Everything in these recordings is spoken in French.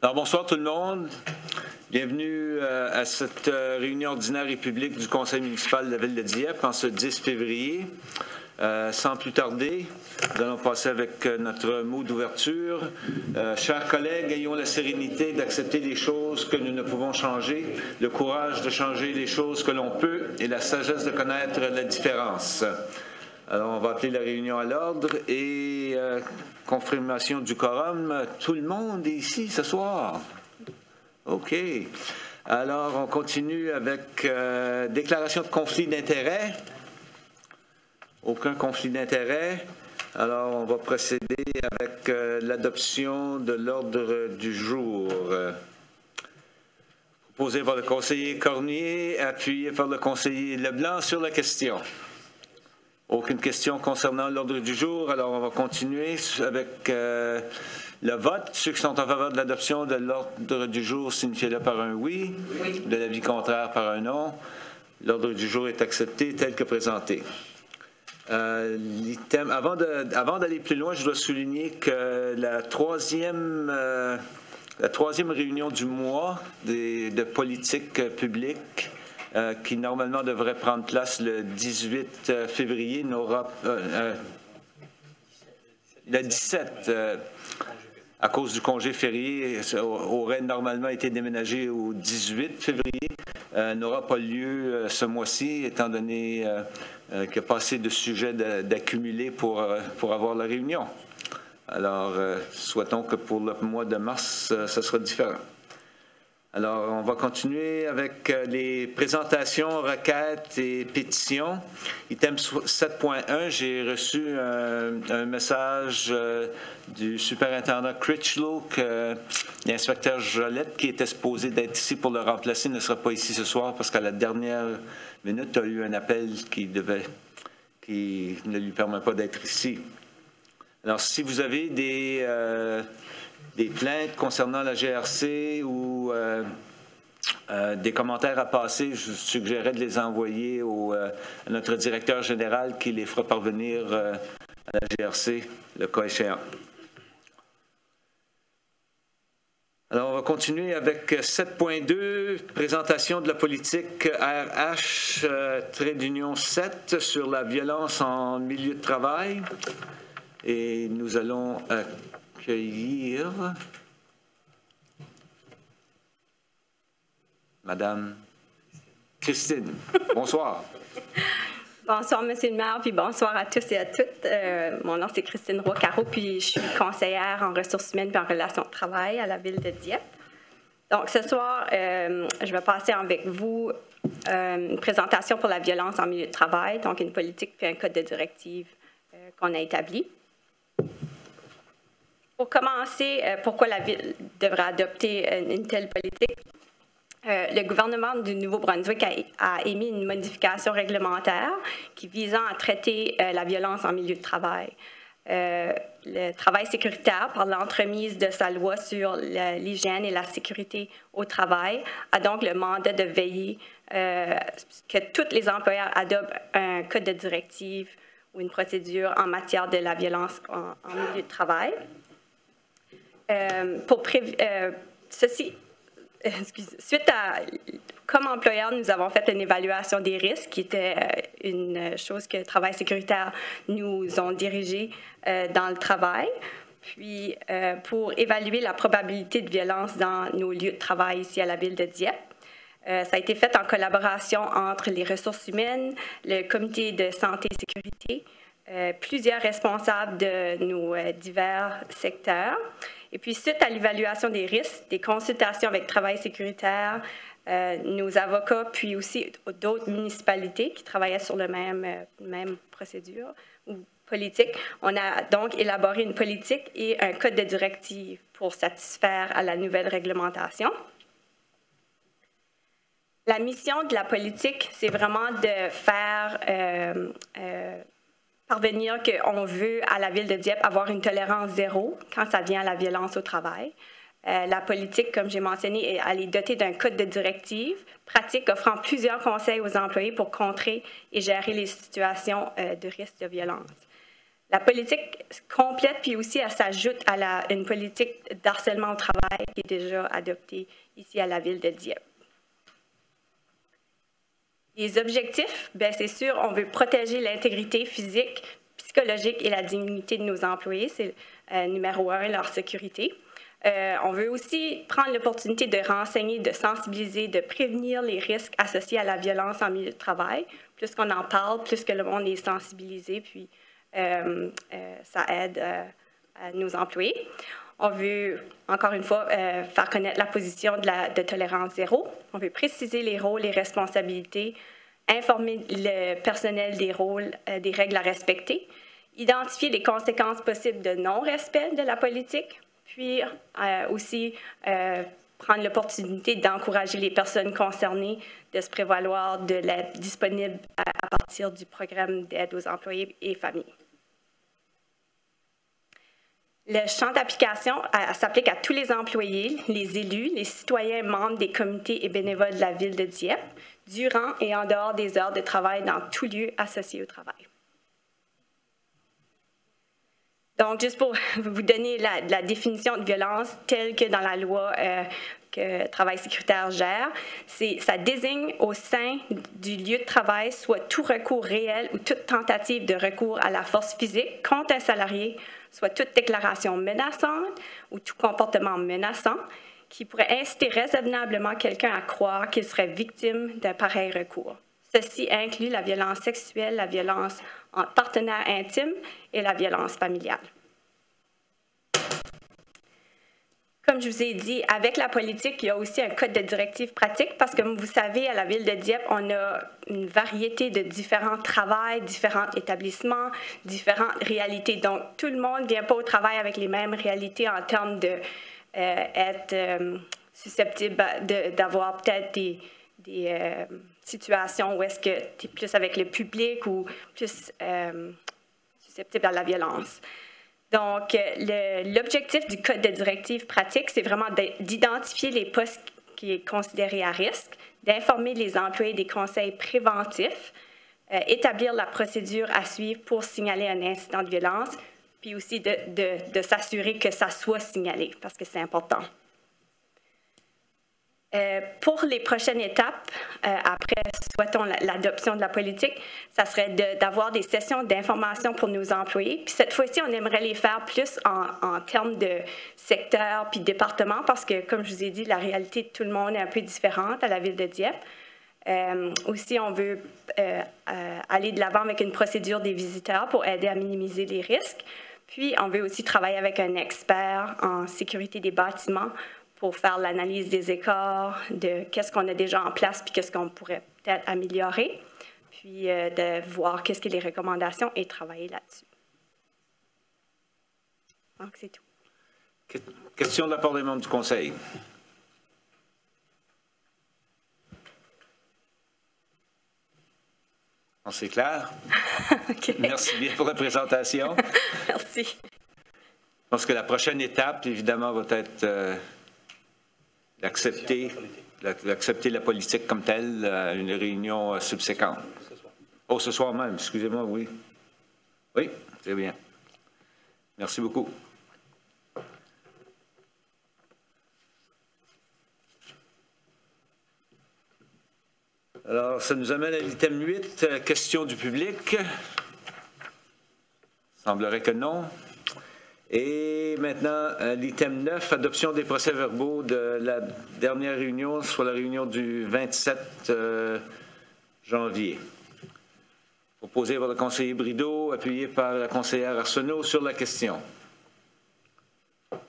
Alors, bonsoir tout le monde. Bienvenue à cette réunion ordinaire et publique du Conseil municipal de la Ville de Dieppe en ce 10 février. Sans plus tarder, nous allons passer avec notre mot d'ouverture. Chers collègues, ayons la sérénité d'accepter les choses que nous ne pouvons changer, le courage de changer les choses que l'on peut et la sagesse de connaître la différence. Alors, on va appeler la réunion à l'ordre et confirmation du quorum. Tout le monde est ici ce soir. OK. Alors, on continue avec déclaration de conflit d'intérêts. Aucun conflit d'intérêts. Alors, on va procéder avec l'adoption de l'ordre du jour. Proposé par le conseiller Cormier, appuyé par le conseiller Leblanc sur la question. Aucune question concernant l'ordre du jour. Alors, on va continuer avec le vote. Ceux qui sont en faveur de l'adoption de l'ordre du jour, signifiez-le par un oui. Oui. De l'avis contraire, par un non. L'ordre du jour est accepté tel que présenté. Avant d'aller plus loin, je dois souligner que la troisième réunion du mois de politique publique qui normalement devrait prendre place le 18 février, n'aura le 17, à cause du congé férié, aurait normalement été déménagé au 18 février, n'aura pas lieu ce mois-ci, étant donné qu'il n'y a pas assez de sujets d'accumuler pour avoir la réunion. Alors, souhaitons que pour le mois de mars, ça sera différent. Alors, on va continuer avec les présentations, requêtes et pétitions. Item 7.1, j'ai reçu un message du superintendant Critchlow que l'inspecteur Jolette, qui était supposé d'être ici pour le remplacer, ne sera pas ici ce soir parce qu'à la dernière minute, il y a eu un appel qui ne lui permet pas d'être ici. Alors, si vous avez des plaintes concernant la GRC ou des commentaires à passer, je suggérerais de les envoyer à notre directeur général qui les fera parvenir à la GRC, le cas échéant. Alors, on va continuer avec 7.2, présentation de la politique RH-7 sur la violence en milieu de travail. Et nous allons accueillir Madame Christine. Bonsoir. Bonsoir, Monsieur le maire, puis bonsoir à tous et à toutes. Mon nom, c'est Christine Roy-Caro, puis je suis conseillère en ressources humaines et en relations de travail à la Ville de Dieppe. Donc, ce soir, je vais passer avec vous une présentation pour la violence en milieu de travail, donc une politique puis un code de directive qu'on a établi. Pour commencer, pourquoi la Ville devrait adopter une telle politique? Le gouvernement du Nouveau-Brunswick a émis une modification réglementaire qui visant à traiter la violence en milieu de travail. Le travail sécuritaire, par l'entremise de sa loi sur l'hygiène et la sécurité au travail, a donc le mandat de veiller que tous les employeurs adoptent un code de directive ou une procédure en matière de la violence en milieu de travail. Comme employeur, nous avons fait une évaluation des risques, qui était une chose que Travail sécuritaire nous ont dirigé dans le travail. Puis, pour évaluer la probabilité de violence dans nos lieux de travail ici à la Ville de Dieppe, ça a été fait en collaboration entre les ressources humaines, le comité de santé et sécurité, plusieurs responsables de nos divers secteurs. Et puis, suite à l'évaluation des risques, des consultations avec Travail sécuritaire, nos avocats, puis aussi d'autres municipalités qui travaillaient sur la même procédure ou politique, on a donc élaboré une politique et un code de directive pour satisfaire à la nouvelle réglementation. La mission de la politique, c'est vraiment de faire parvenir qu'on veut, à la Ville de Dieppe, avoir une tolérance zéro quand ça vient à la violence au travail. La politique, comme j'ai mentionné, elle est dotée d'un code de directive pratique offrant plusieurs conseils aux employés pour contrer et gérer les situations de risque de violence. La politique complète, puis aussi elle s'ajoute à une politique d'harcèlement au travail qui est déjà adoptée ici à la ville de Dieppe. Les objectifs, bien c'est sûr, on veut protéger l'intégrité physique, psychologique et la dignité de nos employés, c'est numéro 1, leur sécurité. On veut aussi prendre l'opportunité de renseigner, de sensibiliser, de prévenir les risques associés à la violence en milieu de travail. Plus qu'on en parle, plus que le monde est sensibilisé, puis ça aide à nos employés. On veut, encore une fois, faire connaître la position de tolérance zéro. On veut préciser les rôles et responsabilités, informer le personnel des rôles, des règles à respecter, identifier les conséquences possibles de non-respect de la politique, puis aussi prendre l'opportunité d'encourager les personnes concernées de se prévaloir de l'aide disponible à partir du programme d'aide aux employés et familles. Le champ d'application s'applique à tous les employés, les élus, les citoyens membres des comités et bénévoles de la ville de Dieppe, durant et en dehors des heures de travail dans tout lieu associé au travail. Donc, juste pour vous donner la définition de violence telle que dans la loi que Travail sécuritaire gère, ça désigne au sein du lieu de travail soit tout recours réel ou toute tentative de recours à la force physique contre un salarié, soit toute déclaration menaçante ou tout comportement menaçant qui pourrait inciter raisonnablement quelqu'un à croire qu'il serait victime d'un pareil recours. Ceci inclut la violence sexuelle, la violence entre partenaires intimes et la violence familiale. Comme je vous ai dit, avec la politique, il y a aussi un code de directive pratique parce que, comme vous savez, à la ville de Dieppe, on a une variété de différents travails, différents établissements, différentes réalités. Donc, tout le monde ne vient pas au travail avec les mêmes réalités en termes d'être susceptible d'avoir peut-être des situations où est-ce que tu es plus avec le public ou plus susceptible à la violence. Donc, l'objectif du code de directive pratique, c'est vraiment d'identifier les postes qui sont considérés à risque, d'informer les employés des conseils préventifs, établir la procédure à suivre pour signaler un incident de violence, puis aussi de s'assurer que ça soit signalé, parce que c'est important. Pour les prochaines étapes, après, souhaitons l'adoption de la politique, ça serait d'avoir des sessions d'information pour nos employés. Puis cette fois-ci, on aimerait les faire plus en termes de secteur puis département parce que, comme je vous ai dit, la réalité de tout le monde est un peu différente à la ville de Dieppe. Aussi, on veut aller de l'avant avec une procédure des visiteurs pour aider à minimiser les risques. Puis, on veut aussi travailler avec un expert en sécurité des bâtiments pour faire l'analyse des écarts, de qu'est-ce qu'on a déjà en place puis qu'est-ce qu'on pourrait peut-être améliorer, puis de voir qu'est-ce que les recommandations et travailler là-dessus. Donc, c'est tout. Question de la part des membres du Conseil. C'est clair? Okay. Merci bien pour la présentation. Merci. Je pense que la prochaine étape, évidemment, va être d'accepter la politique comme telle à une réunion subséquente. Oh, ce soir même, excusez-moi, oui. Oui, c'est bien. Merci beaucoup. Alors, ça nous amène à l'item 8, questions du public. Il semblerait que non. Et maintenant, l'item 9, adoption des procès-verbaux de la dernière réunion, soit la réunion du 27 janvier. Proposé par le conseiller Brideau, appuyé par la conseillère Arsenault sur la question.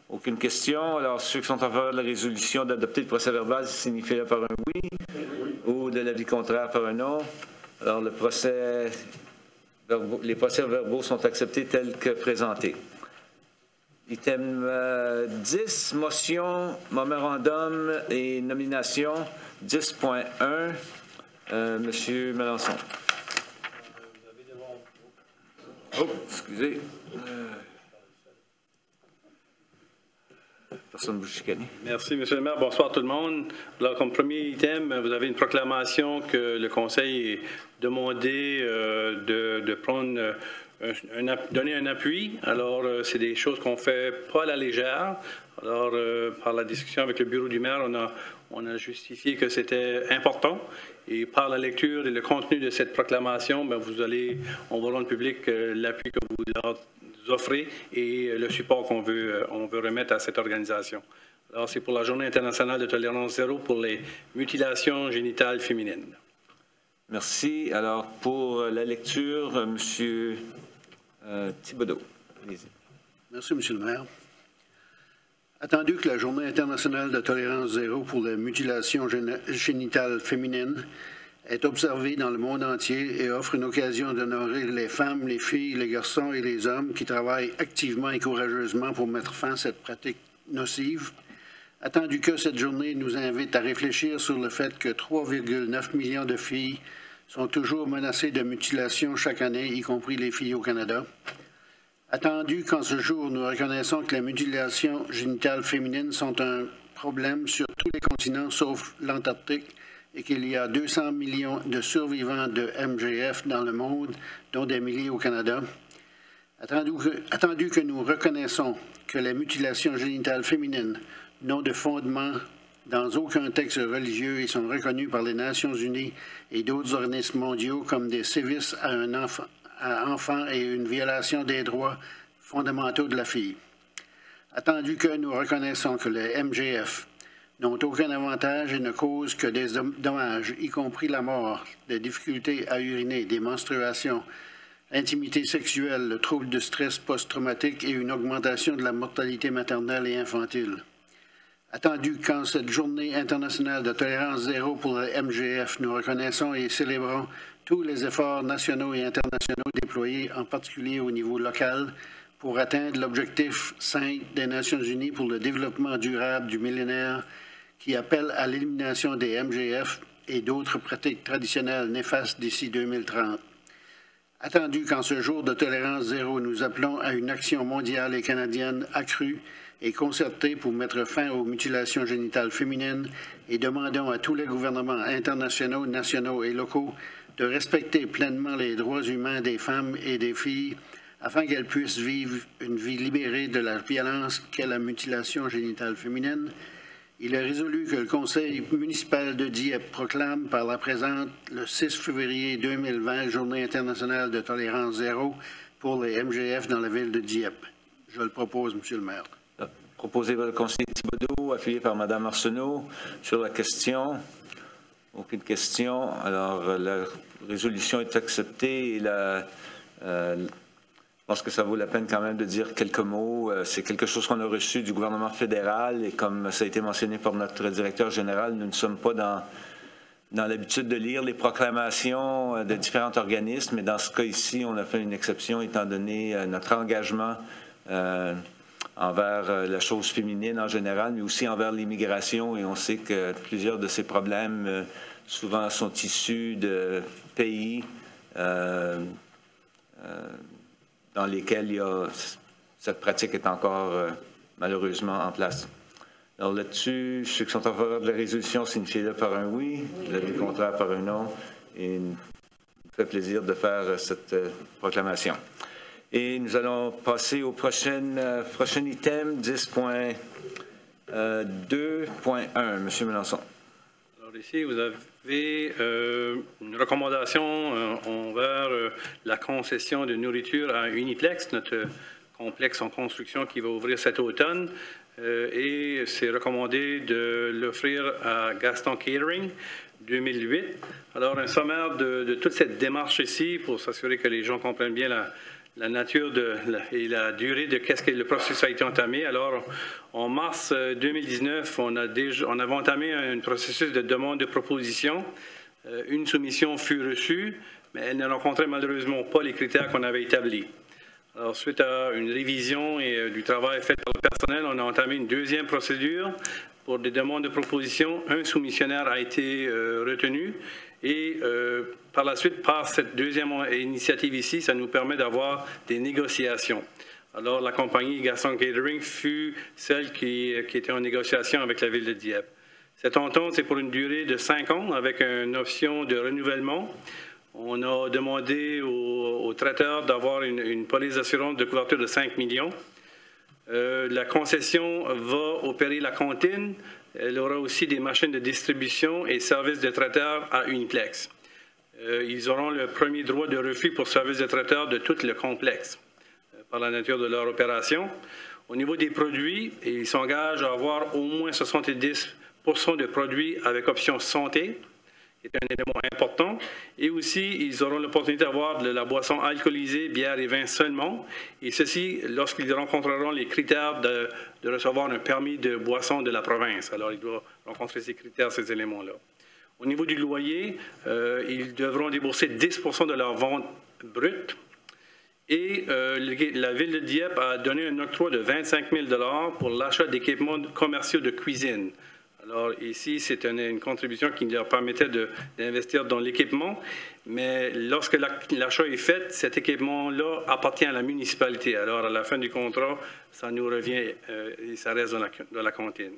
Aucune question. Alors, ceux qui sont en faveur de la résolution d'adopter le procès-verbal signifient par un oui, ou de l'avis contraire par un non. Alors, les procès-verbaux sont acceptés tels que présentés. Item 10, motion, mémorandum et nomination 10.1. Monsieur Melançon. Oh, excusez. Personne ne vous chicane. Merci, M. le maire. Bonsoir tout le monde. Alors, comme premier item, vous avez une proclamation que le Conseil est demandé de prendre donner un appui. Alors, c'est des choses qu'on fait pas à la légère. Alors, par la discussion avec le bureau du maire, on a justifié que c'était important. Et par la lecture et le contenu de cette proclamation, bien, on va rendre public l'appui que vous leur offrez et le support on veut remettre à cette organisation. Alors, c'est pour la Journée internationale de tolérance zéro pour les mutilations génitales féminines. Merci. Alors, pour la lecture, M. Thibodeau. Merci, M. le maire. Attendu que la Journée internationale de tolérance zéro pour les mutilations génitales féminines est observée dans le monde entier et offre une occasion d'honorer les femmes, les filles, les garçons et les hommes qui travaillent activement et courageusement pour mettre fin à cette pratique nocive, attendu que cette journée nous invite à réfléchir sur le fait que 3,9 millions de filles sont toujours menacées de mutilation chaque année, y compris les filles au Canada. Attendu qu'en ce jour, nous reconnaissons que les mutilations génitales féminines sont un problème sur tous les continents sauf l'Antarctique et qu'il y a 200 millions de survivants de MGF dans le monde, dont des milliers au Canada. Attendu que nous reconnaissons que les mutilations génitales féminines n'ont de fondement dans aucun texte religieux et sont reconnues par les Nations unies et d'autres organismes mondiaux comme des sévices à enfants et une violation des droits fondamentaux de la fille. Attendu que nous reconnaissons que les MGF n'ont aucun avantage et ne causent que des dommages, y compris la mort, des difficultés à uriner, des menstruations, l'intimité sexuelle, le trouble de stress post-traumatique et une augmentation de la mortalité maternelle et infantile. Attendu qu'en cette journée internationale de tolérance zéro pour les MGF, nous reconnaissons et célébrons tous les efforts nationaux et internationaux déployés, en particulier au niveau local, pour atteindre l'objectif 5 des Nations unies pour le développement durable du millénaire qui appelle à l'élimination des MGF et d'autres pratiques traditionnelles néfastes d'ici 2030. Attendu qu'en ce jour de tolérance zéro, nous appelons à une action mondiale et canadienne accrue et concertée pour mettre fin aux mutilations génitales féminines et demandons à tous les gouvernements internationaux, nationaux et locaux de respecter pleinement les droits humains des femmes et des filles afin qu'elles puissent vivre une vie libérée de la violence qu'est la mutilation génitale féminine. Il est résolu que le Conseil municipal de Dieppe proclame par la présente le 6 février 2020 Journée internationale de tolérance zéro pour les MGF dans la ville de Dieppe. Je le propose, M. le maire. Proposé par le conseiller Thibodeau, appuyé par Mme Arsenault. Sur la question, aucune question. Alors, la résolution est acceptée et je pense que ça vaut la peine quand même de dire quelques mots. C'est quelque chose qu'on a reçu du gouvernement fédéral et comme ça a été mentionné par notre directeur général, nous ne sommes pas dans l'habitude de lire les proclamations de différents organismes, mais dans ce cas ici, on a fait une exception étant donné notre engagement envers la chose féminine en général, mais aussi envers l'immigration. Et on sait que plusieurs de ces problèmes souvent sont issus de pays dans lesquels cette pratique est encore malheureusement en place. Alors là-dessus, ceux qui sont en faveur de la résolution, signifient-le par un oui, l'avis contraire par un non. Et il me fait plaisir de faire cette proclamation. Et nous allons passer au prochain item, 10.2.1. Monsieur Melançon. Alors ici, vous avez une recommandation envers la concession de nourriture à Uniplex, notre complexe en construction qui va ouvrir cet automne. Et c'est recommandé de l'offrir à Gaston Catering 2008. Alors, un sommaire de toute cette démarche ici pour s'assurer que les gens comprennent bien la nature et la durée de qu'est-ce que le processus a été entamé. Alors, en mars 2019, on avait entamé un processus de demande de proposition. Une soumission fut reçue, mais elle ne rencontrait malheureusement pas les critères qu'on avait établis. Alors, suite à une révision et du travail fait par le personnel, on a entamé une deuxième procédure pour des demandes de proposition. Un soumissionnaire a été retenu et par la suite, par cette deuxième initiative ici, ça nous permet d'avoir des négociations. Alors, la compagnie Gaston Catering fut celle qui était en négociation avec la ville de Dieppe. Cette entente, c'est pour une durée de 5 ans avec une option de renouvellement. On a demandé aux traiteurs d'avoir une police d'assurance de couverture de 5 millions. La concession va opérer la cantine. Elle aura aussi des machines de distribution et services de traiteur à Uniplex. Ils auront le premier droit de refus pour services de traiteur de tout le complexe par la nature de leur opération. Au niveau des produits, ils s'engagent à avoir au moins 70 % de produits avec option santé, qui est un élément important. Et aussi, ils auront l'opportunité d'avoir de la boisson alcoolisée, bière et vin seulement. Et ceci, lorsqu'ils rencontreront les critères de recevoir un permis de boisson de la province. Alors, ils doivent rencontrer ces critères, ces éléments-là. Au niveau du loyer, ils devront débourser 10 % de leur vente brute. Et la Ville de Dieppe a donné un octroi de 25 000 $ pour l'achat d'équipements commerciaux de cuisine. Alors ici, c'est une contribution qui leur permettait d'investir dans l'équipement, mais lorsque l'achat est fait, cet équipement-là appartient à la municipalité. Alors à la fin du contrat, ça nous revient et ça reste dans la cantine.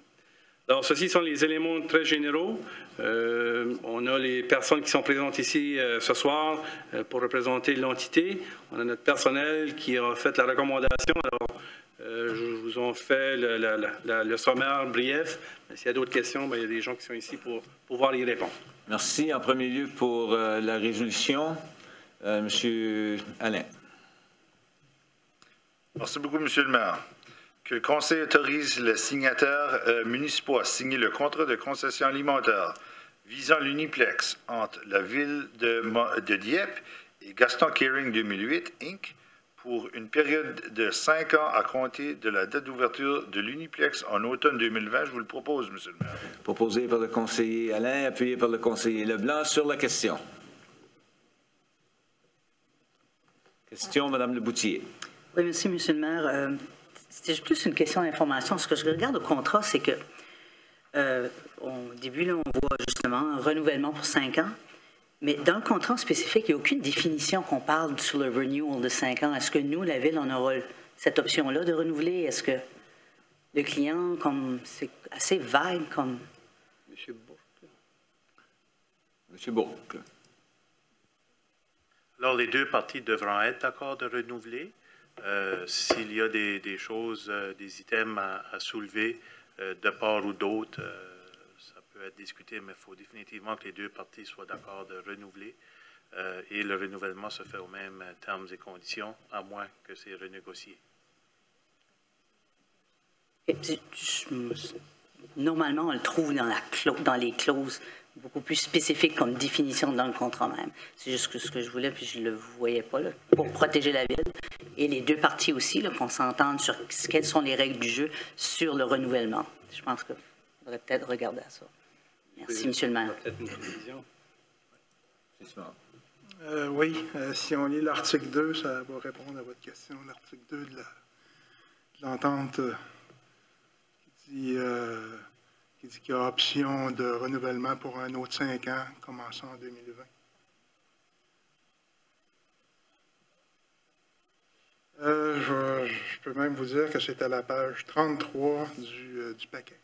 Alors, ceci sont les éléments très généraux. On a les personnes qui sont présentes ici ce soir pour représenter l'entité. On a notre personnel qui a fait la recommandation. Alors, je vous en fais le sommaire brief. S'il y a d'autres questions, bien, il y a des gens qui sont ici pour pouvoir y répondre. Merci. En premier lieu, pour la résolution, M. Alain. Merci beaucoup, M. le maire. Que le Conseil autorise les signataires municipaux à signer le contrat de concession alimentaire visant l'Uniplex entre la Ville de Dieppe et Gaston Caring 2008, Inc., pour une période de 5 ans à compter de la date d'ouverture de l'Uniplex en automne 2020. Je vous le propose, M. le maire. Proposé par le conseiller Alain, appuyé par le conseiller Leblanc. Sur la question. Question, Mme Leboutier. Oui, merci, M. le maire. C'était plus une question d'information. Ce que je regarde au contrat, c'est que au début, là, on voit justement un renouvellement pour 5 ans. Mais dans le contrat spécifique, il n'y a aucune définition qu'on parle sur le renewal de 5 ans. Est-ce que nous, la Ville, on aura cette option-là de renouveler? Est-ce que le client, comme c'est assez vague comme... M. Bourque. M. Bourque. Alors, les deux parties devront être d'accord de renouveler. S'il y a des choses, des items à soulever de part ou d'autre, ça peut être discuté, mais il faut définitivement que les deux parties soient d'accord de renouveler. Et le renouvellement se fait aux mêmes termes et conditions, à moins que c'est renégocié. Normalement, on le trouve dans les clauses beaucoup plus spécifiques comme définition dans le contrat même. C'est juste ce que je voulais, puis je ne le voyais pas, là, pour protéger la Ville. Et les deux parties aussi, qu'on s'entende sur quelles sont les règles du jeu sur le renouvellement. Je pense qu'il faudrait peut-être regarder à ça. Merci, M. le maire. Peut-être une précision. Oui, si on lit l'article 2, ça va répondre à votre question. L'article 2 de l'entente qui dit qu'il y a option de renouvellement pour un autre 5 ans, commençant en 2020. Je peux même vous dire que c'est à la page 33 du paquet.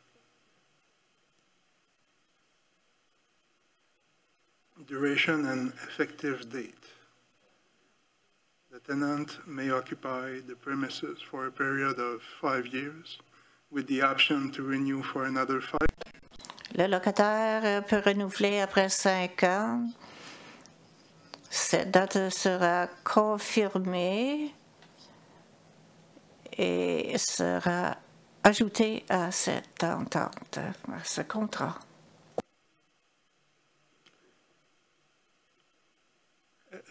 Duration and effective date. The tenant may occupy the premises for a period of 5 years, with the option to renew for another 5 years. Le locataire peut renouveler après 5 ans. Cette date sera confirmée et sera ajoutée à cette entente, à ce contrat.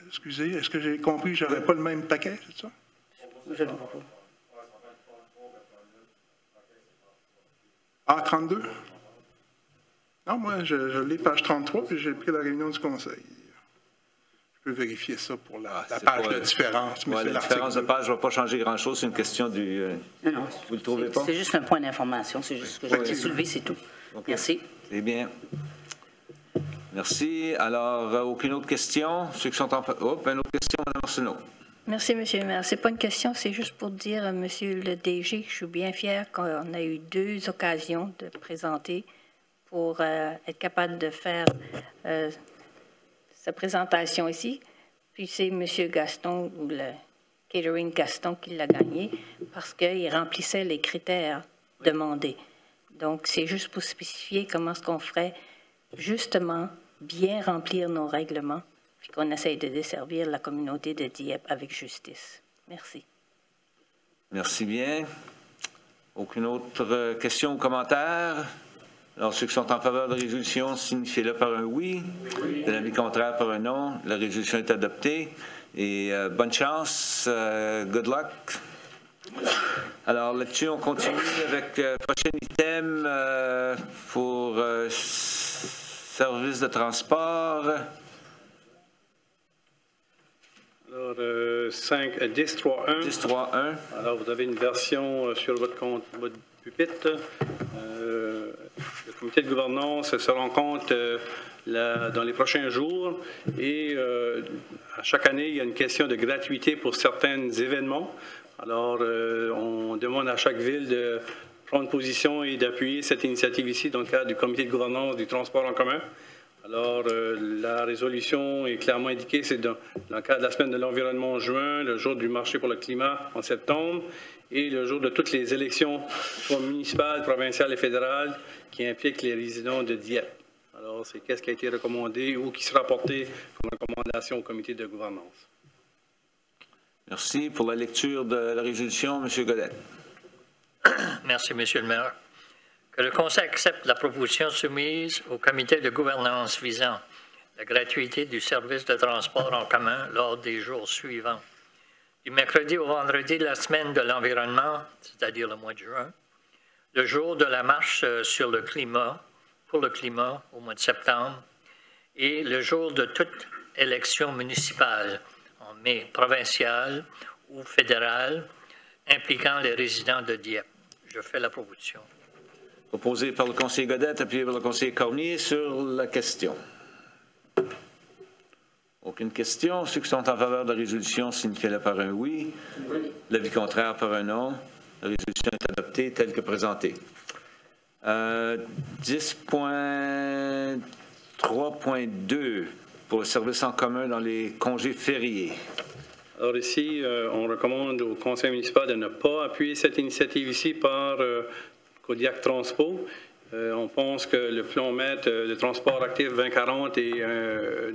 Excusez, est-ce que j'ai compris que je n'aurais pas le même paquet, c'est ça? Je ne vois pas. Ah, 32? Non, moi, je l'ai page 33, puis j'ai pris la réunion du conseil. Je peux vérifier ça pour la page de différence. Mais la différence de page ne va pas changer grand-chose, c'est une question du... Non, vous ne le trouvez pas? C'est juste un point d'information, c'est juste ce que je voulais soulever, c'est tout. Okay. Merci. C'est bien. Merci. Alors, aucune autre question? Ceux qui sont en... une autre question, Mme Arsenault. Merci, M. le maire. Ce n'est pas une question, c'est juste pour dire à M. le DG que je suis bien fière qu'on a eu 2 occasions de présenter pour être capable de faire sa présentation ici. Puis c'est M. Gaston, ou le Catering Gaston, qui l'a gagné parce qu'il remplissait les critères demandés. Donc, c'est juste pour spécifier comment est-ce qu'on ferait justement bien remplir nos règlements, puis qu'on essaye de desservir la communauté de Dieppe avec justice. Merci. Merci bien. Aucune autre question ou commentaire? Alors, ceux qui sont en faveur de la résolution, signifiez-le par un oui. De l'avis contraire, par un non. La résolution est adoptée. Et bonne chance. Good luck. Alors, là-dessus, on continue avec le prochain item pour service de transport. Alors, 10.3.1. 10.3.1. Alors, vous avez une version sur votre pupitre. Le comité de gouvernance se rencontre dans les prochains jours et à chaque année, il y a une question de gratuité pour certains événements. Alors, on demande à chaque ville de prendre position et d'appuyer cette initiative ici dans le cadre du comité de gouvernance du transport en commun. Alors, la résolution est clairement indiquée, c'est dans le cadre de la semaine de l'environnement en juin, le jour du marché pour le climat en septembre et le jour de toutes les élections, soit municipales, provinciales et fédérales, qui impliquent les résidents de Dieppe. Alors, c'est qu'est-ce qui a été recommandé ou qui sera porté comme recommandation au comité de gouvernance. Merci. Pour la lecture de la résolution, M. Godet. Merci, M. le maire. Que le Conseil accepte la proposition soumise au comité de gouvernance visant la gratuité du service de transport en commun lors des jours suivants. Du mercredi au vendredi de la semaine de l'environnement, c'est-à-dire le mois de juin, le jour de la marche sur le climat, pour le climat au mois de septembre, et le jour de toute élection municipale, en mai, provinciale ou fédérale, impliquant les résidents de Dieppe. Je fais la proposition. Proposé par le conseiller Godet, appuyé par le conseiller Cormier sur la question. Aucune question. Ceux qui sont en faveur de la résolution signifient-le par un oui. L'avis contraire par un non. La résolution est adoptée telle que présentée. 10.3.2 pour le service en commun dans les congés fériés. Alors ici, on recommande au conseil municipal de ne pas appuyer cette initiative ici par Kodiak Transpo. On pense que le plan MET de transport actif 2040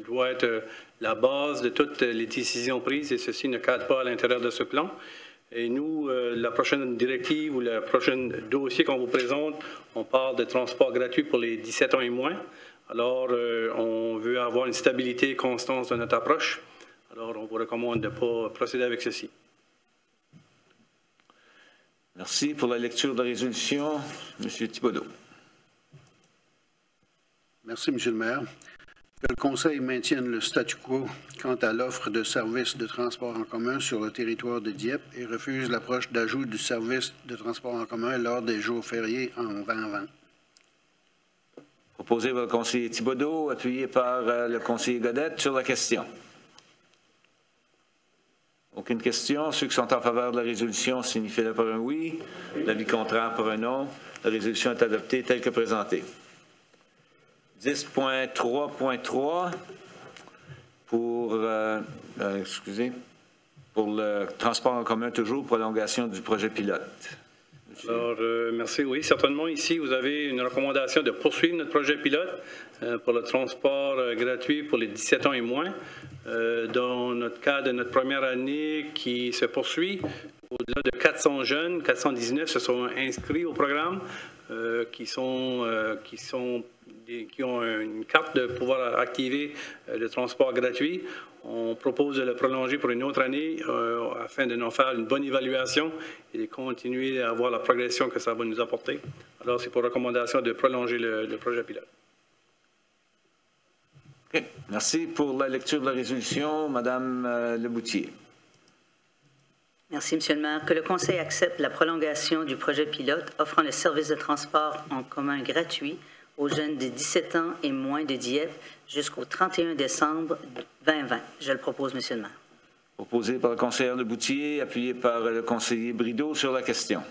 doit être la base de toutes les décisions prises et ceci ne cadre pas à l'intérieur de ce plan. Et nous, la prochaine directive ou le prochain dossier qu'on vous présente, on parle de transport gratuit pour les 17 ans et moins. Alors, on veut avoir une stabilité et constance de notre approche. Alors, on vous recommande de ne pas procéder avec ceci. Merci. Pour la lecture de la résolution, M. Thibodeau. Merci, M. le maire. Que le Conseil maintienne le statu quo quant à l'offre de services de transport en commun sur le territoire de Dieppe et refuse l'approche d'ajout du service de transport en commun lors des jours fériés en 2020. Proposé par le conseiller Thibodeau, appuyé par le conseiller Godet sur la question. Aucune question. Ceux qui sont en faveur de la résolution signifient-le par un oui. L'avis contraire par un non. La résolution est adoptée telle que présentée. 10.3.3 pour, pour le transport en commun, toujours prolongation du projet pilote. Alors, merci. Oui, certainement. Ici, vous avez une recommandation de poursuivre notre projet pilote pour le transport gratuit pour les 17 ans et moins. Dans notre cas de notre première année qui se poursuit, au-delà de 400 jeunes, 419 se sont inscrits au programme, qui ont une carte de pouvoir activer le transport gratuit. On propose de le prolonger pour une autre année afin de nous faire une bonne évaluation et de continuer à avoir la progression que ça va nous apporter. Alors, c'est pour recommandation de prolonger le projet pilote. Okay. Merci. Pour la lecture de la résolution, Mme Leboutier. Merci, M. le maire. Que le Conseil accepte la prolongation du projet pilote offrant le service de transport en commun gratuit aux jeunes de 17 ans et moins de Dieppe jusqu'au 31 décembre 2020. Je le propose, M. le maire. Proposé par le conseiller Leboutier, appuyé par le conseiller Brideau sur la question.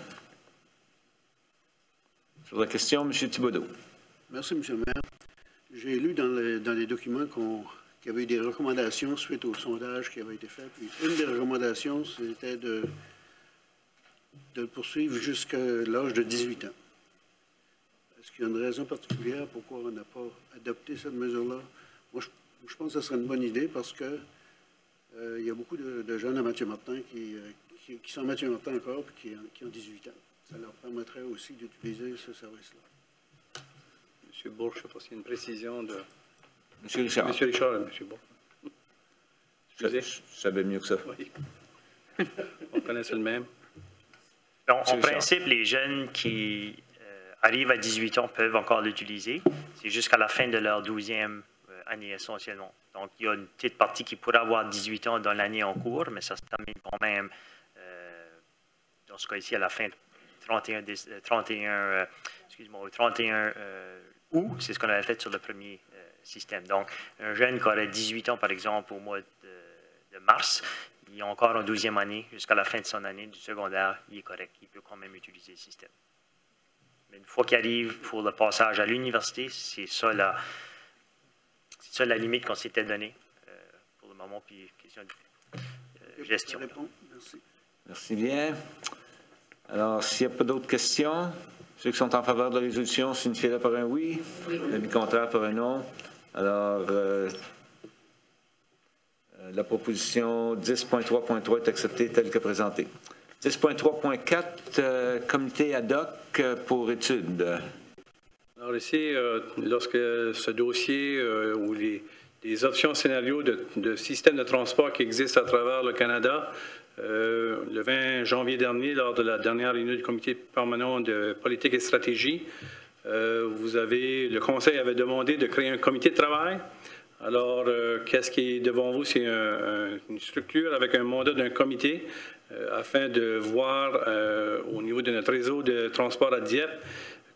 Sur la question, M. Thibodeau. Merci, M. le maire. J'ai lu dans les documents qu'il y avait eu des recommandations suite au sondage qui avait été fait. Puis une des recommandations, c'était de le poursuivre jusqu'à l'âge de 18 ans. Est-ce qu'il y a une raison particulière pourquoi on n'a pas adopté cette mesure-là? Moi, je pense que ce serait une bonne idée parce que il y a beaucoup de jeunes à Mathieu-Martin qui sont à Mathieu-Martin encore et qui ont 18 ans. Ça leur permettrait aussi d'utiliser ce service-là. M. Bourg, je ne sais pas s'il y a une précision de... M. Richard. M. Richard et M. Bourg. Je savais mieux que ça. Oui. On connaissait le même. Donc, en principe, les jeunes qui arrivent à 18 ans peuvent encore l'utiliser. C'est jusqu'à la fin de leur 12e année essentiellement. Donc, il y a une petite partie qui pourrait avoir 18 ans dans l'année en cours, mais ça se termine quand même, dans ce cas-ci, à la fin 31 août. C'est ce qu'on avait fait sur le premier système. Donc, un jeune qui aurait 18 ans, par exemple, au mois de mars, il est encore en 12e année, jusqu'à la fin de son année du secondaire, il est correct. Il peut quand même utiliser le système. Mais une fois qu'il arrive pour le passage à l'université, c'est ça la limite qu'on s'était donnée pour le moment, puis question de gestion. Merci. Merci bien. Alors, s'il n'y a pas d'autres questions, ceux qui sont en faveur de la résolution signifient par un oui, l'avis contraire par un non. Alors, la proposition 10.3.3 est acceptée telle que présentée. 10.3.4, comité ad hoc pour études. Alors ici, lorsque ce dossier ou les options scénarios de systèmes de transport qui existent à travers le Canada, le 20 janvier dernier, lors de la dernière réunion du comité permanent de politique et stratégie, le Conseil avait demandé de créer un comité de travail. Alors, qu'est-ce qui est devant vous? C'est une structure avec un mandat d'un comité afin de voir au niveau de notre réseau de transport à Dieppe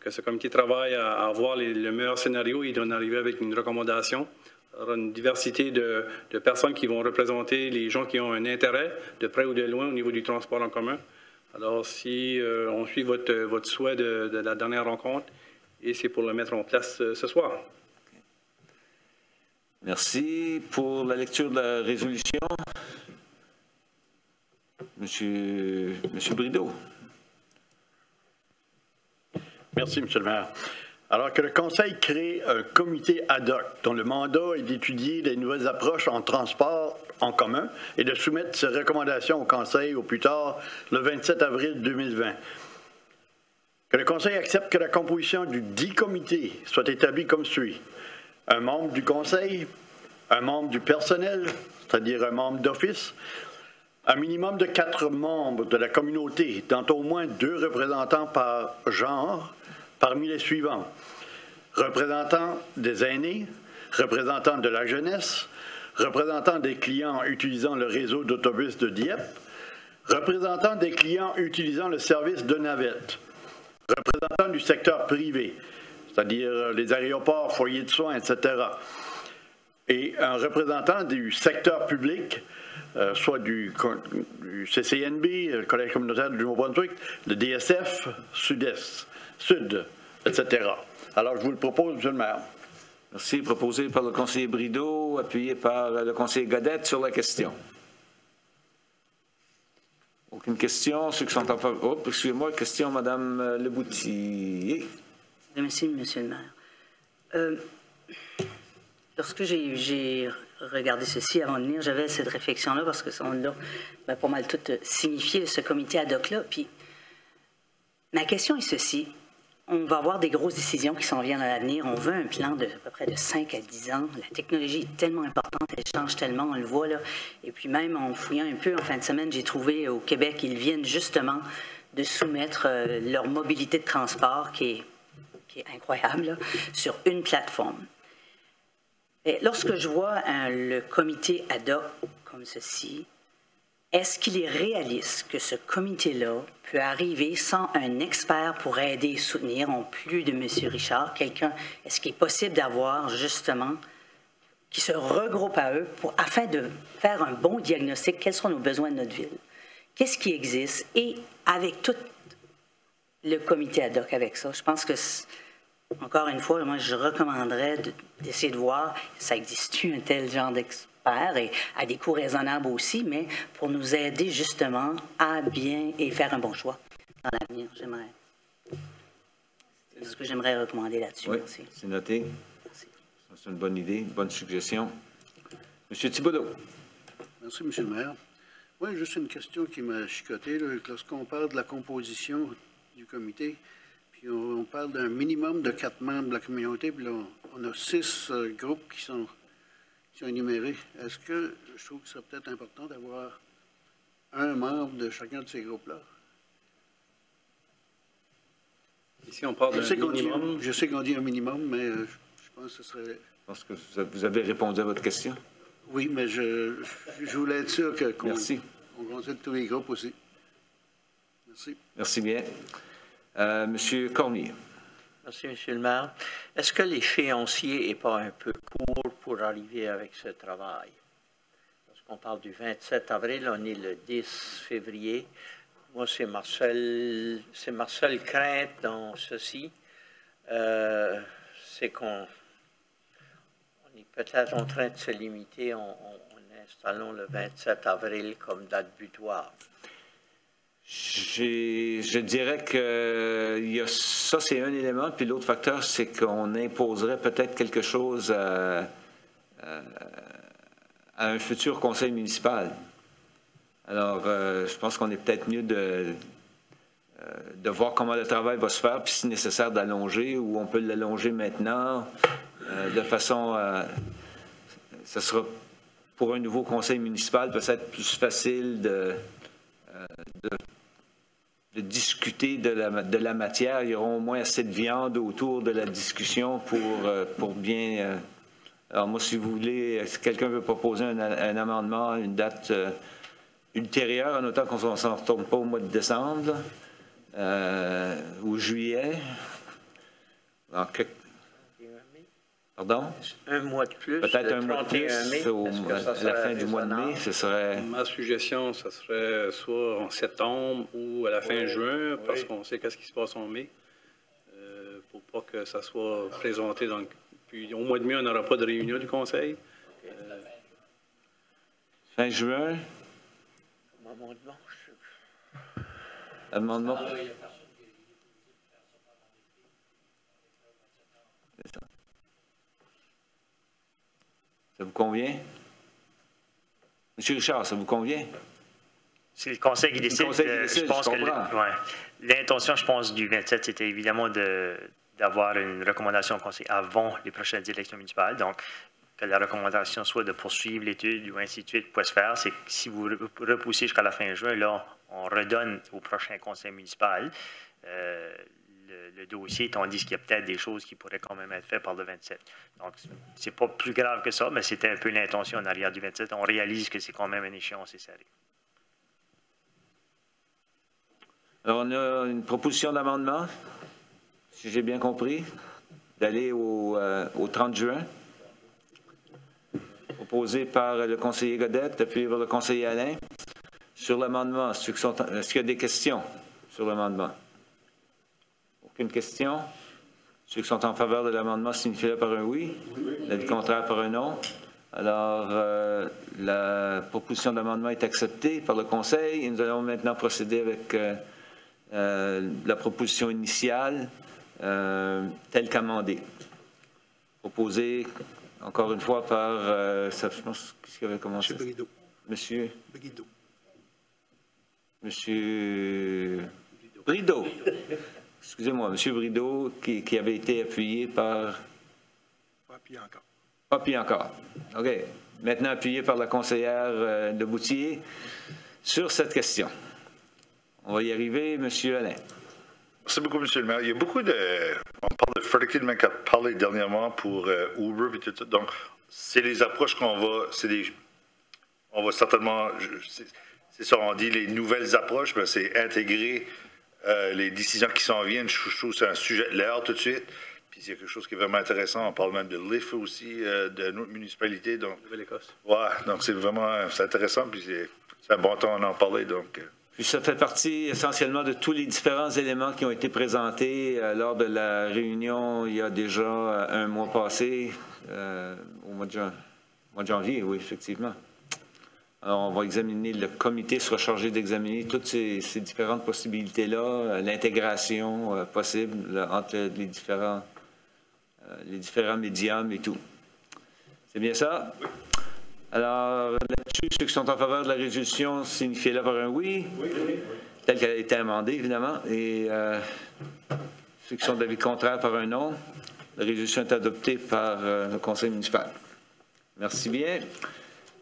que ce comité travaille à voir le meilleur scénario et d'en arriver avec une recommandation. Alors, une diversité de personnes qui vont représenter les gens qui ont un intérêt de près ou de loin au niveau du transport en commun. Alors, si on suit votre souhait de la dernière rencontre, et c'est pour le mettre en place ce soir. Merci. Pour la lecture de la résolution, Monsieur Brideau. Merci, M. le maire. Alors que le Conseil crée un comité ad hoc dont le mandat est d'étudier les nouvelles approches en transport en commun et de soumettre ses recommandations au Conseil au plus tard le 27 avril 2020. Que le Conseil accepte que la composition du dit comité soit établie comme suit. Un membre du Conseil, un membre du personnel, c'est-à-dire un membre d'office, un minimum de 4 membres de la communauté, dont au moins 2 représentants par genre, parmi les suivants. Représentants des aînés, représentants de la jeunesse, représentants des clients utilisant le réseau d'autobus de Dieppe, représentants des clients utilisant le service de navette, représentants du secteur privé, c'est-à-dire les aéroports, foyers de soins, etc., et un représentant du secteur public, soit du CCNB, le Collège communautaire du Nouveau-Brunswick, le DSF, Sud-Est, Sud, etc. Alors, je vous le propose, M. le maire. Merci. Proposé par le conseiller Brideau, appuyé par le conseiller Godette sur la question. Aucune question. Ceux qui sont en faveur. Oh, excusez-moi, question, Mme Leboutillier. Merci, M. le maire. Lorsque j'ai regardé ceci avant de venir, j'avais cette réflexion-là parce que on l'a pas mal tout signifié, ce comité ad hoc-là. Puis, ma question est ceci. On va avoir des grosses décisions qui s'en viennent à l'avenir. On veut un plan de à peu près de 5 à 10 ans. La technologie est tellement importante, elle change tellement, on le voit là. Et puis même en fouillant un peu en fin de semaine, j'ai trouvé au Québec, ils viennent justement de soumettre leur mobilité de transport, qui est incroyable, là, sur une plateforme. Et lorsque je vois le comité ad hoc comme ceci, est-ce qu'il est réaliste que ce comité-là peut arriver sans un expert pour aider et soutenir, en plus de M. Richard, quelqu'un, est-ce qu'il est possible d'avoir justement, qui se regroupe à eux afin de faire un bon diagnostic, quels sont nos besoins de notre ville, qu'est-ce qui existe, et avec tout le comité ad hoc avec ça, je pense que encore une fois, moi, je recommanderais d'essayer de voir, ça existe-tu un tel genre d'expert et à des coûts raisonnables aussi, mais pour nous aider justement à bien et faire un bon choix dans l'avenir. C'est ce que j'aimerais recommander là-dessus. Oui, Merci. c'est noté. C'est une bonne idée, une bonne suggestion. Monsieur Thibodeau. Merci, M. le maire. Oui, juste une question qui m'a chicoté. Lorsqu'on parle de la composition du comité, puis on parle d'un minimum de 4 membres de la communauté, puis là, on a 6 groupes qui sont énumérés. Est-ce que je trouve que c'est peut-être important d'avoir un membre de chacun de ces groupes-là? Ici, on parle d'un minimum. Je sais qu'on dit un minimum, mais je pense que ce serait... Je pense que vous avez répondu à votre question. Oui, mais je voulais être sûr qu'on consulte tous les groupes aussi. Merci. Merci bien. Monsieur Cormier. Merci, M. le maire. Est-ce que l'échéancier n'est pas un peu court pour arriver avec ce travail? Lorsqu'on parle du 27 avril, on est le 10 février. Moi, c'est ma seule crainte dans ceci. C'est qu'on est peut-être en train de se limiter en installant le 27 avril comme date butoir. Je dirais que ça, c'est un élément. Puis l'autre facteur, c'est qu'on imposerait peut-être quelque chose à un futur conseil municipal. Alors, je pense qu'on est peut-être mieux de voir comment le travail va se faire, puis si nécessaire d'allonger, ou on peut l'allonger maintenant, de façon à... Ce sera pour un nouveau conseil municipal peut-être plus facile de discuter de la matière. Il y aura au moins assez de viande autour de la discussion pour bien... alors moi, si vous voulez, si quelqu'un veut proposer un amendement, une date ultérieure, en autant qu'on ne s'en retourne pas au mois de décembre ou juillet. Alors, pardon? Un mois de plus. Peut-être un mois de plus à la fin du mois de mai, ce serait... Ma suggestion, ce serait soit en septembre ou à la fin juin, parce qu'on sait qu'est-ce qui se passe en mai, pour pas que ça soit présenté dans... Puis au mois de mai, on n'aura pas de réunion du conseil. Fin juin? Amendement. Ça vous convient? Monsieur Richard, ça vous convient? C'est le conseil qui décide. Je pense que l'intention, je pense, du 27, c'était évidemment d'avoir une recommandation au conseil avant les prochaines élections municipales. Donc, que la recommandation soit de poursuivre l'étude ou ainsi de suite peut se faire. C'est que si vous repoussez jusqu'à la fin juin, là, on redonne au prochain conseil municipal le dossier, tandis qu'il y a peut-être des choses qui pourraient quand même être faites par le 27. Donc, c'est pas plus grave que ça, mais c'était un peu l'intention en arrière du 27. On réalise que c'est quand même un échéancier serré. Alors, on a une proposition d'amendement, si j'ai bien compris, d'aller au 30 juin. Proposé par le conseiller Godette, appuyé par le conseiller Alain. Sur l'amendement, est-ce qu'il y a des questions sur l'amendement? Aucune question? Ceux qui sont en faveur de l'amendement signifient par un oui. L'avis contraire par un non. Alors, la proposition d'amendement est acceptée par le conseil et nous allons maintenant procéder avec la proposition initiale telle qu'amendée. Proposée encore une fois par, je pense, qu'est-ce qu'il avait commencé? M. Brideau. Monsieur? Brideau. Monsieur Brideau. Excusez-moi, Monsieur Brideau, qui avait été appuyé par... Pas appuyé encore. Pas appuyé encore. OK. Maintenant appuyé par la conseillère de Boutier sur cette question. On va y arriver, Monsieur Alain. Merci beaucoup, M. le maire. Il y a beaucoup de... On parle de Fredericton qui a parlé dernièrement pour Uber et tout ça. Donc, c'est les approches qu'on va... On va certainement... C'est ça, on dit les nouvelles approches, mais c'est intégrer les décisions qui s'en viennent. Je trouve que c'est un sujet de l'heure tout de suite. Puis il y a quelque chose qui est vraiment intéressant. On parle même de l'IF aussi, de notre municipalité. Donc, Nouvelle-Écosse. Ouais, donc c'est vraiment intéressant. Puis c'est un bon temps d'en parler. Donc, Puis ça fait partie essentiellement de tous les différents éléments qui ont été présentés lors de la réunion il y a déjà un mois passé, au mois de janvier, oui, effectivement. Alors, on va examiner, le comité sera chargé d'examiner toutes ces différentes possibilités-là, l'intégration possible entre les différents médiums et tout. C'est bien ça? Oui. Alors, là-dessus, ceux qui sont en faveur de la résolution, signifiez-le par un oui. Oui. Telle qu'elle a été amendée, évidemment. Et ceux qui sont d'avis contraire par un non. La résolution est adoptée par le conseil municipal. Merci bien.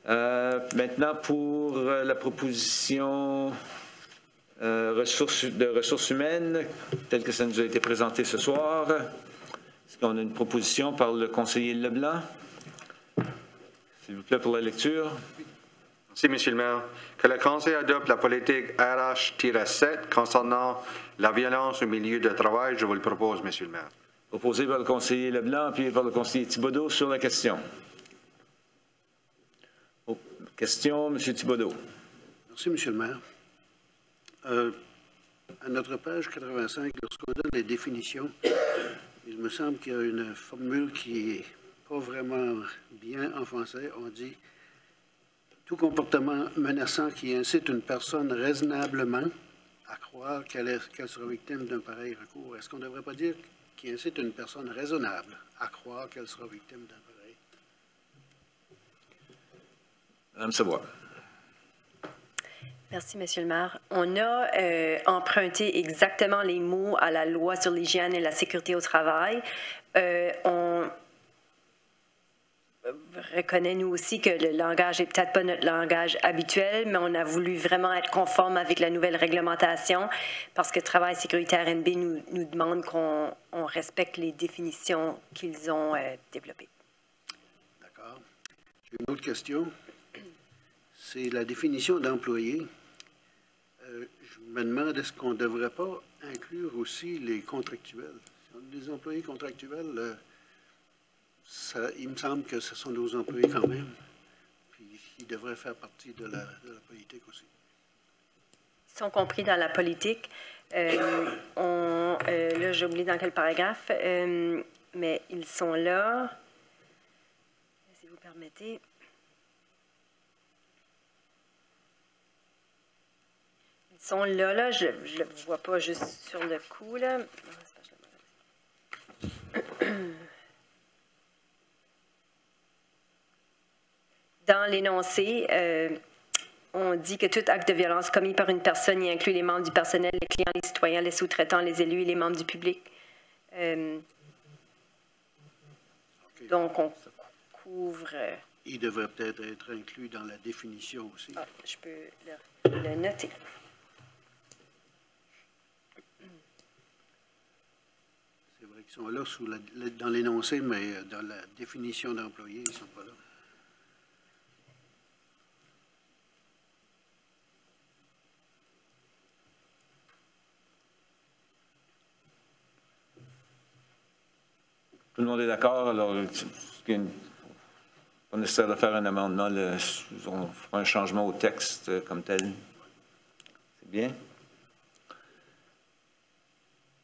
Maintenant, pour la proposition de ressources humaines, telle que ça nous a été présenté ce soir, est-ce qu'on a une proposition par le conseiller Leblanc? S'il vous plaît, pour la lecture. Merci, M. le maire. Que le Conseil adopte la politique RH-7 concernant la violence au milieu de travail, je vous le propose, M. le maire. Proposé par le conseiller Leblanc, puis par le conseiller Thibodeau sur la question. Question, M. Thibodeau. Merci, M. le maire. À notre page 85, lorsqu'on donne les définitions, il me semble qu'il y a une formule qui est pas vraiment bien en français. On dit « Tout comportement menaçant qui incite une personne raisonnablement à croire qu'elle sera victime d'un pareil recours. » Est-ce qu'on ne devrait pas dire « qui incite une personne raisonnable à croire qu'elle sera victime d'un pareil? » Madame Savoie. Merci, M. le maire. On a emprunté exactement les mots à la loi sur l'hygiène et la sécurité au travail. On reconnaît, nous aussi, que le langage n'est peut-être pas notre langage habituel, mais on a voulu vraiment être conforme avec la nouvelle réglementation parce que Travail sécuritaire NB nous demande qu'on respecte les définitions qu'ils ont développées. D'accord. J'ai une autre question. C'est la définition d'employé. Je me demande, est-ce qu'on ne devrait pas inclure aussi les contractuels? Si on a des employés contractuels, il me semble que ce sont nos employés quand même. Puis ils devraient faire partie de la politique aussi. Ils sont compris dans la politique. Là, j'ai oublié dans quel paragraphe, mais ils sont là. Si vous permettez. Ils sont là, je ne le vois pas juste sur le coup, là. Dans l'énoncé, on dit que tout acte de violence commis par une personne y inclut les membres du personnel, les clients, les citoyens, les sous-traitants, les élus et les membres du public. Donc, on couvre... Il devrait peut-être être inclus dans la définition aussi. Ah, je peux le noter. C'est vrai qu'ils sont là dans l'énoncé, mais dans la définition d'employé, ils ne sont pas là. Tout le monde est d'accord, alors il n'est pas nécessaire de faire un amendement, on fera un changement au texte comme tel. C'est bien.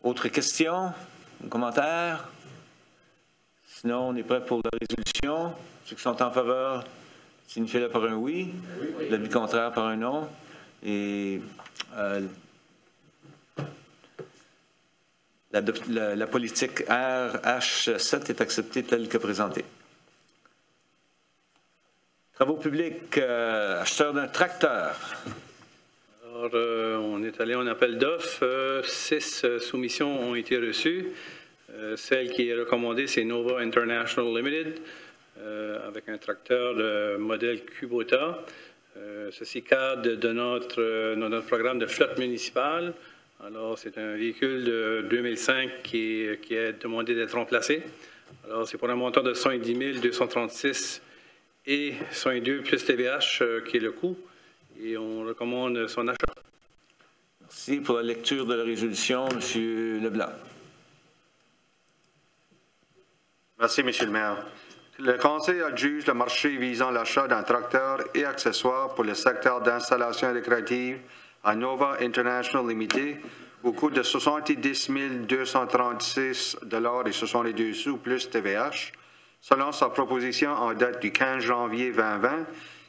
Autres questions, commentaires? Sinon, on est prêt pour la résolution. Ceux qui sont en faveur, signifiez-le par un oui. L'avis contraire par un non. Et la politique RH7 est acceptée telle que présentée. Travaux publics, acheteur d'un tracteur. Alors, on est allé en appel d'offres. 6 soumissions ont été reçues. Celle qui est recommandée, c'est Nova International Limited, avec un tracteur de modèle Kubota. Ceci cadre de notre programme de flotte municipale. Alors, c'est un véhicule de 2005 qui est demandé d'être remplacé. Alors, c'est pour un montant de 110 236 et 102 plus TVH qui est le coût. Et on recommande son achat. Merci. Pour la lecture de la résolution, M. Leblanc. Merci, M. le maire. Le Conseil adjuge le marché visant l'achat d'un tracteur et accessoires pour le secteur d'installation récréative à Nova International Limited au coût de 70 236,62 $ plus TVH, selon sa proposition en date du 15 janvier 2020,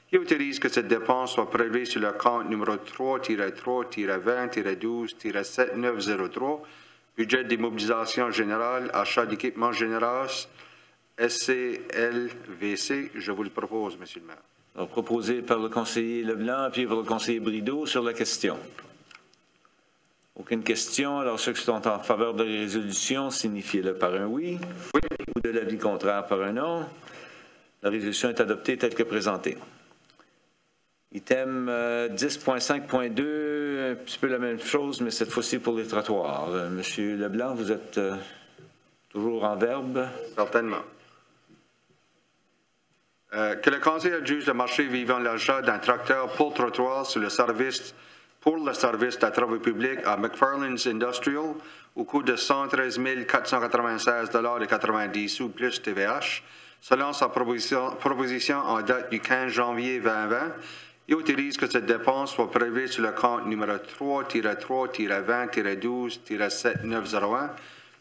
qui autorise que cette dépense soit prélevée sur le compte numéro 3-3-20-12-7903, budget d'immobilisation générale, achat d'équipement général, SCLVC. Je vous le propose, M. le maire. Alors, proposé par le conseiller Leblanc puis par le conseiller Brideau sur la question. Aucune question. Alors, ceux qui sont en faveur de la résolution, signifiez-le par un oui. Oui. Ou de l'avis contraire par un non. La résolution est adoptée telle que présentée. Item 10.5.2, un petit peu la même chose, mais cette fois-ci pour les trottoirs. Monsieur Leblanc, vous êtes toujours en verbe? Certainement. Que le conseil adjuge le marché vivant l'achat d'un tracteur pour trottoir sur le service pour le service de travaux publics à McFarland's Industrial au coût de 113 496,90 $ plus TVH, selon sa proposition en date du 15 janvier 2020, et autorise que cette dépense soit prélevée sur le compte numéro 3-3-20-12-7901,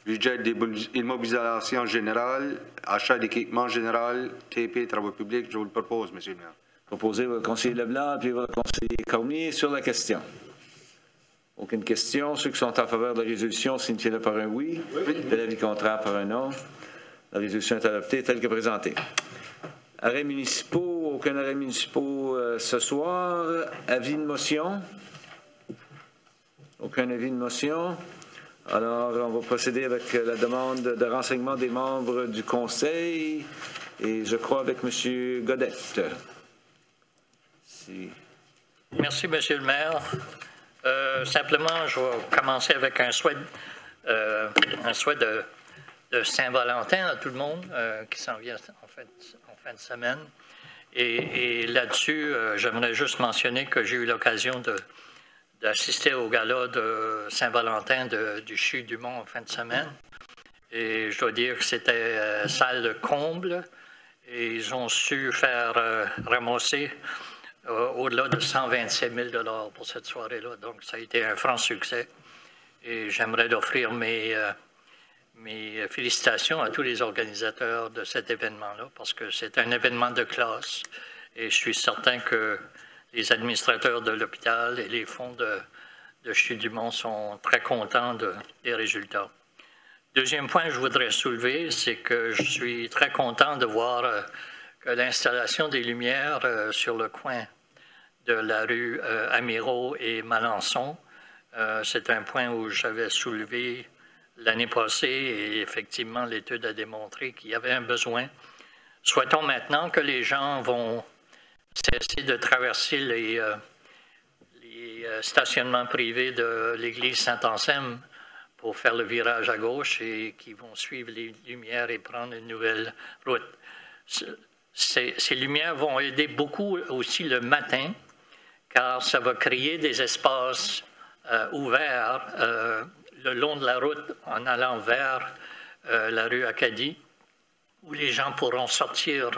budget d'immobilisation générale, achat d'équipement général, TP, travaux publics. Je vous le propose, M. le maire. Proposé par le conseiller Leblanc puis par le conseiller Cormier sur la question. Aucune question. Ceux qui sont en faveur de la résolution, signifient-le par un oui. Oui. De l'avis contraire par un non. La résolution est adoptée telle que présentée. Arrêts municipaux, aucun arrêt municipal ce soir. Avis de motion? Aucun avis de motion. Alors, on va procéder avec la demande de renseignement des membres du conseil et je crois avec M. Godette. Merci, M. le maire. Simplement, je vais commencer avec un souhait de Saint-Valentin à tout le monde qui s'en vient en fin de semaine. Et là-dessus, j'aimerais juste mentionner que j'ai eu l'occasion d'assister au gala de Saint-Valentin du CHU du Mont en fin de semaine. Et je dois dire que c'était salle comble. Et ils ont su faire ramasser au-delà de 127 000 $ pour cette soirée-là. Donc, ça a été un franc succès. Et j'aimerais offrir mes félicitations à tous les organisateurs de cet événement-là, parce que c'est un événement de classe. Et je suis certain que les administrateurs de l'hôpital et les fonds de CHU-du-Mont sont très contents des résultats. Deuxième point que je voudrais soulever, c'est que je suis très content de voir que l'installation des lumières sur le coin de la rue Amiraux et Malençon, c'est un point où j'avais soulevé l'année passée et effectivement l'étude a démontré qu'il y avait un besoin. Souhaitons maintenant que les gens vont cesser de traverser les stationnements privés de l'église Saint-Anselme pour faire le virage à gauche et qui vont suivre les lumières et prendre une nouvelle route. Ces lumières vont aider beaucoup aussi le matin, car ça va créer des espaces ouverts le long de la route en allant vers la rue Acadie, où les gens pourront sortir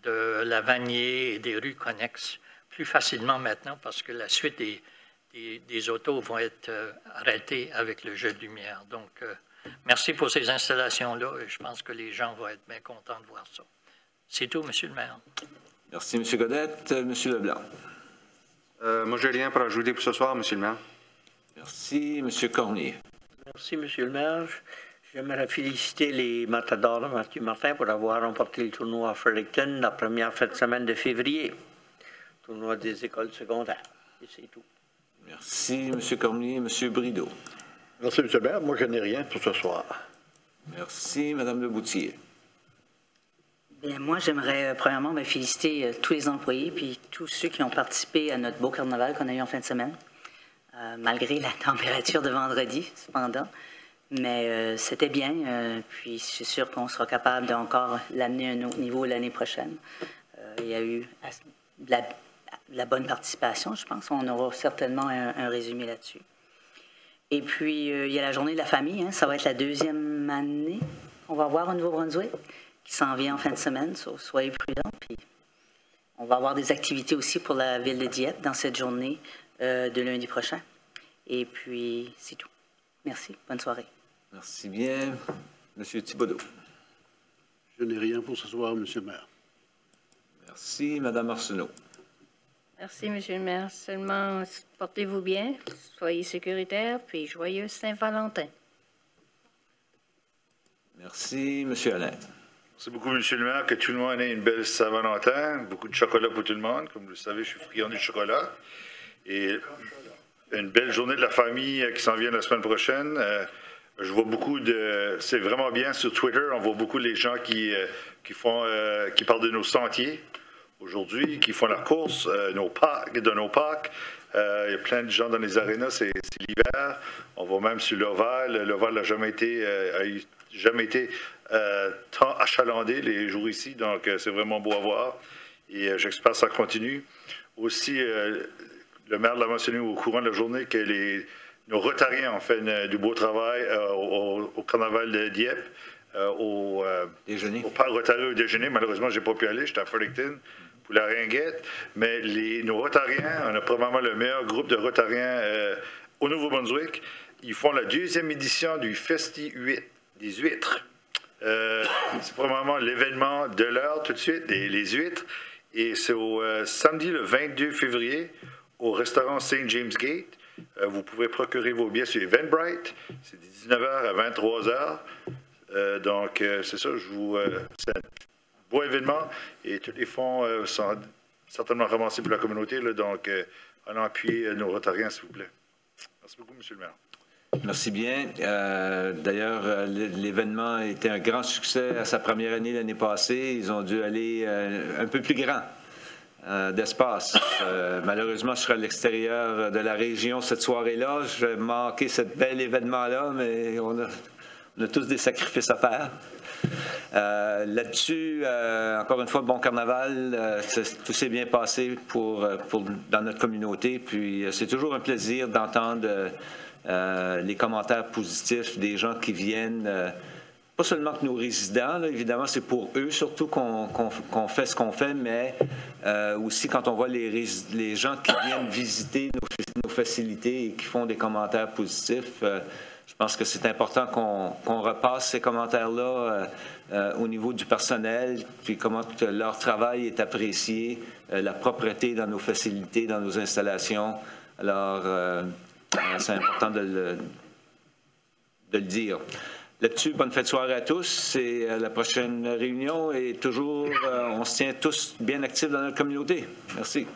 de la Vanier et des rues connexes plus facilement maintenant, parce que la suite des autos vont être arrêtées avec le jeu de lumière. Donc, merci pour ces installations-là et je pense que les gens vont être bien contents de voir ça. C'est tout, M. le maire. Merci, M. Godette. M. Leblanc. Moi, je n'ai rien pour ajouter pour ce soir, M. le maire. Merci, M. Cormier. Merci, M. le maire. J'aimerais féliciter les matadors de Mathieu Martin pour avoir remporté le tournoi à Fredericton la première fin de semaine de février. Tournoi des écoles secondaires. Et c'est tout. Merci, M. Cormier. M. Brideau. Merci, M. le maire. Moi, je n'ai rien pour ce soir. Merci, Mme Leboutier. Bien, moi, j'aimerais premièrement féliciter tous les employés puis tous ceux qui ont participé à notre beau carnaval qu'on a eu en fin de semaine, malgré la température de vendredi, cependant. Mais c'était bien, puis je suis sûr qu'on sera capable d'encore l'amener à un autre niveau l'année prochaine. Il y a eu de la bonne participation, je pense. On aura certainement un résumé là-dessus. Et puis, il y a la journée de la famille. Hein, ça va être la deuxième année qu'on va avoir au Nouveau-Brunswick, qui s'en vient en fin de semaine. Soyez prudents. Puis on va avoir des activités aussi pour la ville de Dieppe dans cette journée de lundi prochain. Et puis, c'est tout. Merci. Bonne soirée. Merci bien. Monsieur Thibodeau. Je n'ai rien pour ce soir, Monsieur le maire. Merci. Madame Arsenault. Merci, Monsieur le maire. Seulement, portez-vous bien, soyez sécuritaires, puis joyeux Saint-Valentin. Merci. Monsieur Alain. Merci beaucoup, Monsieur le maire. Que tout le monde ait une belle Saint-Valentin. Beaucoup de chocolat pour tout le monde. Comme vous le savez, je suis friand du chocolat. Et une belle journée de la famille qui s'en vient la semaine prochaine. Je vois beaucoup de... C'est vraiment bien sur Twitter. On voit beaucoup les gens qui parlent de nos sentiers aujourd'hui, qui font la course de nos parcs. Il y a plein de gens dans les arénas. C'est l'hiver. On va même sur l'Oval. L'Oval n'a jamais été tant achalandé les jours ici. Donc, c'est vraiment beau à voir. Et j'espère que ça continue. Aussi, le maire l'a mentionné au courant de la journée que nos Rotariens ont fait du beau travail au carnaval de Dieppe, au parc Rotary au déjeuner. Malheureusement, je n'ai pas pu aller, j'étais à Fredericton pour la ringuette. Mais nos Rotariens, on a probablement le meilleur groupe de Rotariens au Nouveau-Brunswick. Ils font la 2e édition du Festi 8, des huîtres. C'est probablement l'événement de l'heure tout de suite, les huîtres. Et c'est au samedi le 22 février au restaurant St. James Gate. Vous pouvez procurer vos billets sur Eventbrite. C'est de 19h à 23h. Donc, c'est ça, c'est un beau événement. Et tous les fonds sont certainement ramassés pour la communauté. Là, donc, allons appuyer nos Rotariens, s'il vous plaît. Merci beaucoup, M. le maire. Merci bien. D'ailleurs, l'événement a été un grand succès à sa première année l'année passée. Ils ont dû aller un peu plus grand d'espace. Malheureusement, je serai à l'extérieur de la région cette soirée-là. Je vais manquer ce bel événement-là, mais on a tous des sacrifices à faire. Là-dessus, encore une fois, bon carnaval. Tout s'est bien passé dans notre communauté. Puis, c'est toujours un plaisir d'entendre les commentaires positifs des gens qui viennent, pas seulement que nos résidents, là, évidemment c'est pour eux surtout qu'on fait ce qu'on fait, mais aussi quand on voit les gens qui viennent visiter nos facilités et qui font des commentaires positifs, je pense que c'est important qu'on repasse ces commentaires-là au niveau du personnel, puis comment leur travail est apprécié, la propreté dans nos facilités, dans nos installations. Alors, c'est important de le dire. Là-dessus, bonne fête de soirée à tous. C'est la prochaine réunion et toujours, on se tient tous bien actifs dans notre communauté. Merci.